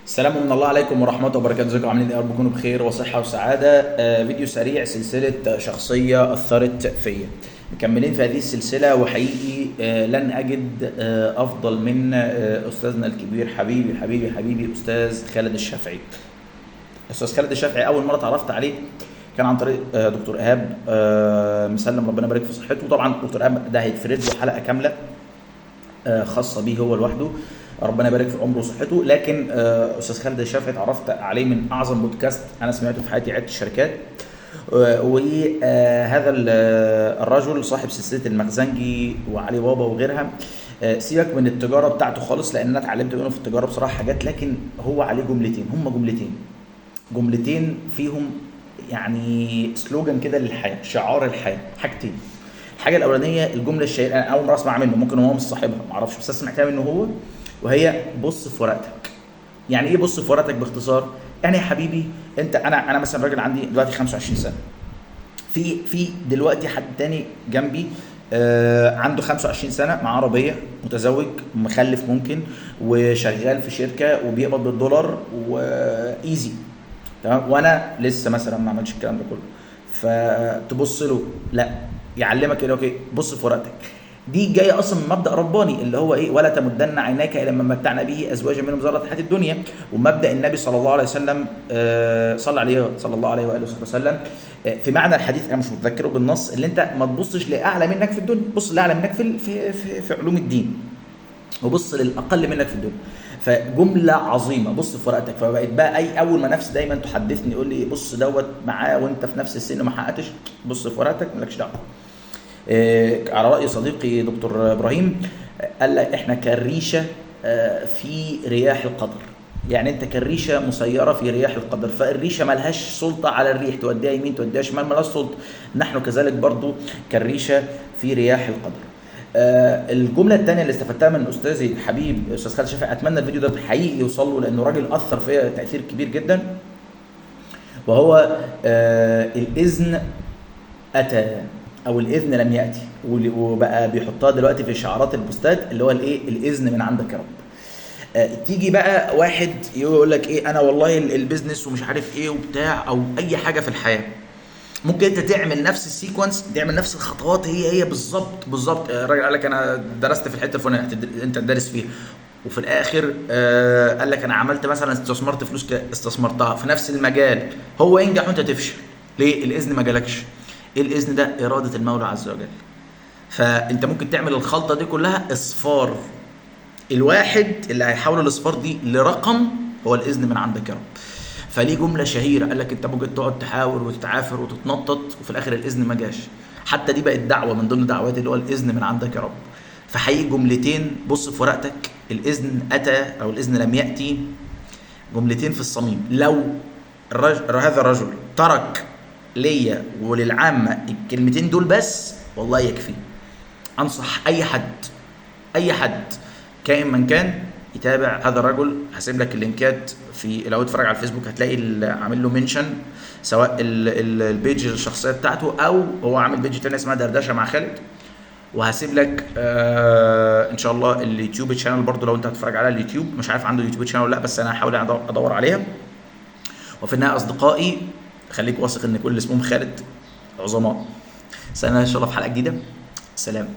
السلام من الله عليكم ورحمة الله وبركاته. ازيكم عاملين ايه؟ يا رب تكونوا بخير وصحة وسعادة. فيديو سريع، سلسلة شخصية أثرت فيا. مكملين في هذه السلسلة، وحقيقي لن أجد أفضل من أستاذنا الكبير حبيبي حبيبي حبيبي أستاذ خالد الشافعي. أستاذ خالد الشافعي أول مرة اتعرفت عليه كان عن طريق دكتور إيهاب مسلم، ربنا يبارك في صحته. طبعا دكتور إيهاب ده هيتفرد له حلقة كاملة خاصة بيه هو لوحده، ربنا يبارك في عمره وصحته. لكن استاذ خالد الشافعي اتعرفت عليه من اعظم بودكاست انا سمعته في حياتي، عيادة الشركات. وهذا الرجل صاحب سلسله المخزنجي وعلي بابا وغيرها. سيبك من التجاره بتاعته خالص، لان انا اتعلمت منه في التجاره بصراحه حاجات، لكن هو عليه جملتين، هم جملتين فيهم يعني سلوجان كده للحياه، شعار الحياه. حاجتين، الحاجه الاولانيه الجمله الشهيره، انا اول مره اسمع منه، ممكن هو مش صاحبها معرفش، بس سمعتها منه هو، وهي بص في ورقتك. يعني ايه بص في ورقتك باختصار؟ يعني يا حبيبي انت، انا مثلا راجل عندي دلوقتي 25 سنه، في دلوقتي حد تاني جنبي عنده 25 سنه، معاه عربيه، متزوج، مخلف ممكن، وشغال في شركه وبيقبض بالدولار وايزي، تمام، وانا لسه مثلا ما عملتش الكلام ده كله. فتبص له، لا، يعلمك ايه؟ اوكي، بص في ورقتك. دي جايه اصلا من مبدا رباني اللي هو ايه؟ ولا تمدن عيناك الى ما متعنا به ازواجا منهم زهرة الحياه الدنيا. ومبدا النبي صلى الله عليه وسلم صلى الله عليه واله وسلم في معنى الحديث، انا مش متذكره بالنص، اللي انت ما تبصش لاعلى منك في الدنيا، بص لاعلى منك في علوم الدين، وبص للاقل منك في الدنيا. فجمله عظيمه، بص في ورقتك. فبقيت بقى اول ما نفسي دايما تحدثني يقول لي بص دوت معاه وانت في نفس السن ما حققتش، بص في ورقتك، مالكش دعوه. على راي صديقي دكتور ابراهيم، قال لك احنا كالريشه في رياح القدر. يعني انت كالريشه مسيره في رياح القدر، فالريشه ملهاش سلطه على الريح، توديها يمين توديها شمال، ملهاش سلطه. نحن كذلك برضو كالريشه في رياح القدر. الجمله الثانيه اللي استفدتها من استاذي الحبيب استاذ خالد شافعي، اتمنى الفيديو ده حقيقي يوصل له، لانه راجل اثر فيا تاثير كبير جدا، وهو الاذن اتى او الاذن لم ياتي. وبقى بيحطها دلوقتي في شعارات البوستات، اللي هو الايه؟ الاذن من عندك يا رب. تيجي بقى واحد يقول لك ايه؟ انا والله البيزنس ومش عارف ايه وبتاع، او اي حاجه في الحياه، ممكن انت تعمل نفس السيكونس، تعمل نفس الخطوات هي بالظبط. الراجل قال لك انا درست في الحته الفلانيه، انت تدرس فيها، وفي الاخر قال لك انا عملت مثلا استثمرت فلوس استثمرتها في نفس المجال، هو ينجح وانت تفشل. ليه؟ الاذن ما جالكش. ايه الاذن ده؟ اراده المولى عز وجل. فانت ممكن تعمل الخلطه دي كلها اصفار، الواحد اللي هيحول الاصفار دي لرقم هو الاذن من عندك يا رب. فليه جمله شهيره، قال لك انت ممكن تقعد تحاور وتتعافر وتتنطط وفي الاخر الاذن ما جاش. حتى دي بقت دعوه من ضمن دعوات، اللي هو الاذن من عندك يا رب. فحقيقي جملتين، بص في ورقتك، الاذن اتى او الاذن لم ياتي، جملتين في الصميم. لو هذا الرجل ترك ليا وللعامه الكلمتين دول بس، والله يكفي. انصح اي حد كائن من كان يتابع هذا الرجل. هسيب لك اللينكات لو اتفرج على الفيسبوك هتلاقي عامل له منشن، سواء البيج الشخصيه بتاعته، او هو عامل بيج تاني اسمها دردشه مع خالد. وهسيب لك ان شاء الله اليوتيوب شانل برضو، لو انت هتتفرج على اليوتيوب، مش عارف عنده يوتيوب شانل ولا لا، بس انا هحاول ادور عليها. وفي النهايه اصدقائي، خليك واثق ان كل اللي اسمهم خالد عظماء. سنة ان شاء الله في حلقه جديده. سلام.